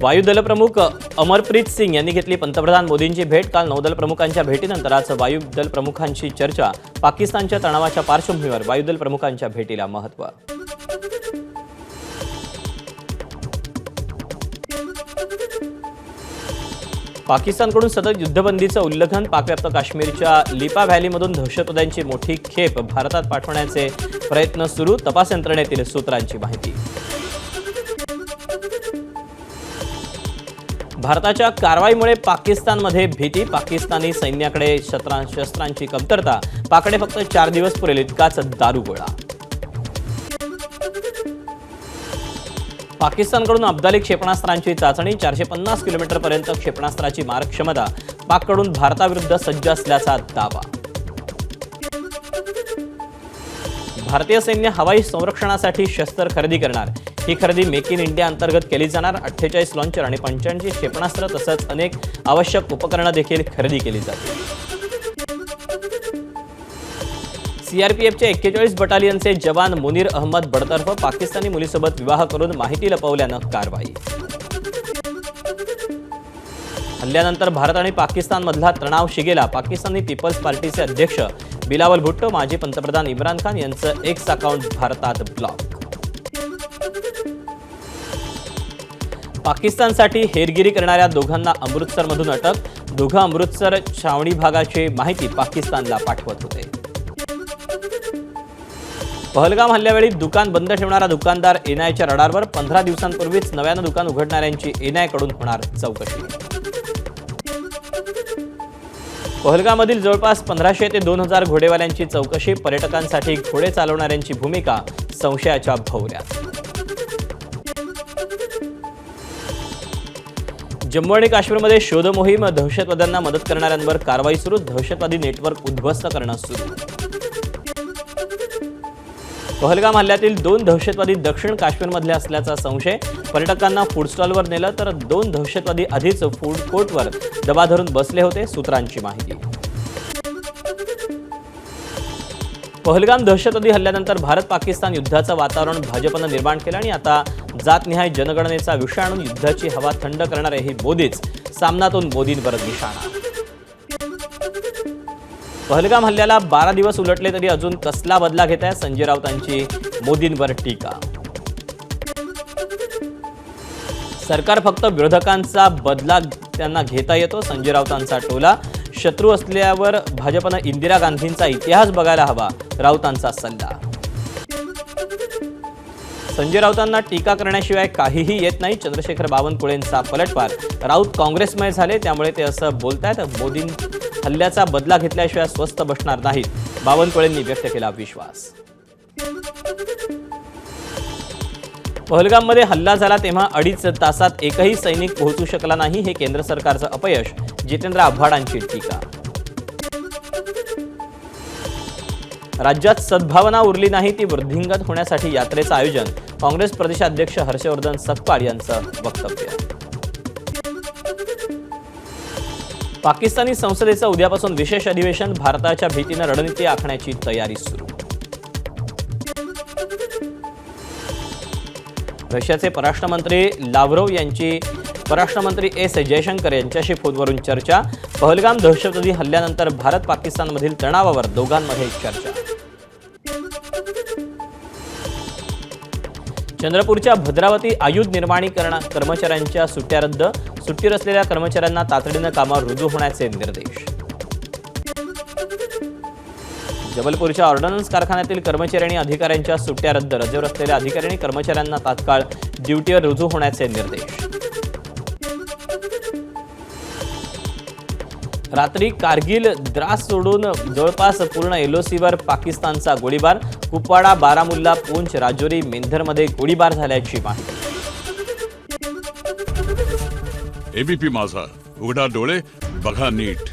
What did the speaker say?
वायुदल प्रमुख अमरप्रीत सिंग यांनी घेतली पंतप्रधान मोदींची भेट। काल नौदल प्रमुखांच्या भेटीनंतर आज वायुदल प्रमुखांशी चर्चा। पाकिस्तानच्या तणावाच्या पार्श्वभूमीवर वायुदल प्रमुखांच्या भेटीला महत्त्व। पाकिस्तानकडून सतत युद्धबंदीचं उल्लंघन। पाकव्याप्त काश्मीरच्या लिपा व्हॅलीमधून दहशतवाद्यांची मोठी खेप भारतात पाठवण्याचे प्रयत्न सुरू। तपास यंत्रणेतील सूत्रांची माहिती। भारताच्या कारवाईमुळे पाकिस्तानमध्ये भीती। पाकिस्तानी सैन्याकडे शस्त्रांची कमतरता। पाकडे फक्त 4 दिवस पुरेल इतकाच दारुगोळा। पाकिस्तानकडून अब्दाली क्षेपणास्त्रांची चाचणी। 450 किलोमीटरपर्यंत क्षेपणास्त्राची मारक क्षमता। पाककडून भारताविरुद्ध सज्ज असल्याचा दावा। भारतीय सैन्य हवाई संरक्षणासाठी शस्त्र खरेदी करणार। ही खरेदी मेक इन इंडिया अंतर्गत केली जाणार। 48 लॉन्चर आणि 85 क्षेपणास्त्र तसंच अनेक आवश्यक उपकरणं देखील खरेदी केली जातील। सीआरपीएफच्या 41 बटालियनचे जवान मुनीर अहमद बडतर्फ। पाकिस्तानी मुलीसोबत विवाह करून माहिती लपवल्यानं कारवाई। हल्ल्यानंतर भारत आणि पाकिस्तानमधला तणाव शिगेला। पाकिस्तानी पीपल्स पार्टीचे अध्यक्ष बिलावल भुट्टो, माजी पंतप्रधान इम्रान खान यांचं एक्स अकाउंट भारतात ब्लॉक। पाकिस्तानसाठी हेरगिरी करणाऱ्या दोघांना अमृतसरमधून अटक। दोघं अमृतसर छावणी भागाची माहिती पाकिस्तानला पाठवत होते। पहलगाम हल्ल्यावेळी दुकान बंद ठेवणारा दुकानदार एनआयच्या रडारवर। 15 दिवसांपूर्वीच नव्यानं दुकान उघडणाऱ्यांची एनआयकडून होणार चौकशी। पहलगाममधील जवळपास 1500 ते 2000 घोडेवाल्यांची चौकशी। पर्यटकांसाठी घोडे चालवणाऱ्यांची भूमिका संशयाच्या भोवऱ्यात। जम्मू आणि काश्मीरमध्ये शोध मोहीम। दहशतवाद्यांना मदत करणाऱ्यांवर कारवाई सुरू। दहशतवादी नेटवर्क उद्ध्वस्त करणं सुरू। पहलगाम हल्ल्यातील 2 दहशतवादी दक्षिण काश्मीरमधले असल्याचा संशय। पर्यटकांना फूड स्टॉलवर नेलं तर 2 दहशतवादी आधीच फूड कोर्टवर दबा धरून बसले होते, सूत्रांची माहिती। पहलगाम दहशतवादी हल्ल्यानंतर भारत पाकिस्तान युद्धाचं वातावरण भाजपनं निर्माण केलं आणि आता जातनिहाय जनगणनेचा विषय आणून युद्धाची हवा थंड करणारे हे मोदीच। सामनातून मोदींवर निशाणा। पहलगाम हल्ल्याला 12 दिवस उलटले तरी अजून कसला बदला घेत आहे? संजय राऊतांची मोदींवर टीका। सरकार फक्त विरोधकांचा बदला त्यांना घेता येतो, संजय राऊतांचा टोला। शत्रू असल्यावर भाजपनं इंदिरा गांधींचा इतिहास बघायला हवा, राऊतांचा सल्ला। संजय राऊतांना टीका करण्याशिवाय काहीही येत नाही, चंद्रशेखर बावनकुळेंचा पलटवार। राऊत काँग्रेसमय झाले त्यामुळे ते असं बोलतायत। मोदी हल्ल्याचा बदला घेतल्याशिवाय स्वस्थ बसणार नाहीत, बावनकुळेंनी व्यक्त केला विश्वास। पहलगाममध्ये हल्ला झाला तेव्हा 2.5 तासात एकही सैनिक पोहोचू शकला नाही, हे केंद्र सरकारचं अपयश। जितेंद्र आव्हाडांची टीका। राज्यात सद्भावना उरली नाही ती वृद्धिंगत होण्यासाठी यात्रेचं आयोजन। काँग्रेस प्रदेशाध्यक्ष हर्षवर्धन सकपाळ यांचं वक्तव्य। पाकिस्तानी संसदेचं उद्यापासून विशेष अधिवेशन। भारताच्या भीतीनं रणनीती आखण्याची तयारी सुरू। रशियाचे परराष्ट्रमंत्री लाव्हरोव्ह यांची परराष्ट्रमंत्री एस जयशंकर यांच्याशी फोनवरून चर्चा। पहलगाम दहशतवादी हल्ल्यानंतर भारत पाकिस्तानमधील तणावावर दोघांमध्ये चर्चा। चंद्रपूरच्या भद्रावती आयुध निर्माणी कर्मचाऱ्यांच्या सुट्ट्या रद्द। सुट्टीवर असलेल्या कर्मचाऱ्यांना तातडीनं कामावर रुजू होण्याचे निर्देश। जबलपूरच्या ऑर्डनन्स कारखान्यातील कर्मचारी आणि अधिकाऱ्यांच्या सुट्ट्या रद्द। रजेवर असलेल्या अधिकारी आणि कर्मचाऱ्यांना तात्काळ ड्युटीवर रुजू होण्याचे निर्देश। रात्री कारगिल द्रास सोडून जवळपास पूर्ण एलओसीवर पाकिस्तानचा गोळीबार। कुपवाडा, बारामुल्ला, पूंछ, राजौरी, मेंढरमध्ये गोळीबार झाल्याची माहिती। एबीपी माझा, उघडा डोळे बघा नीट।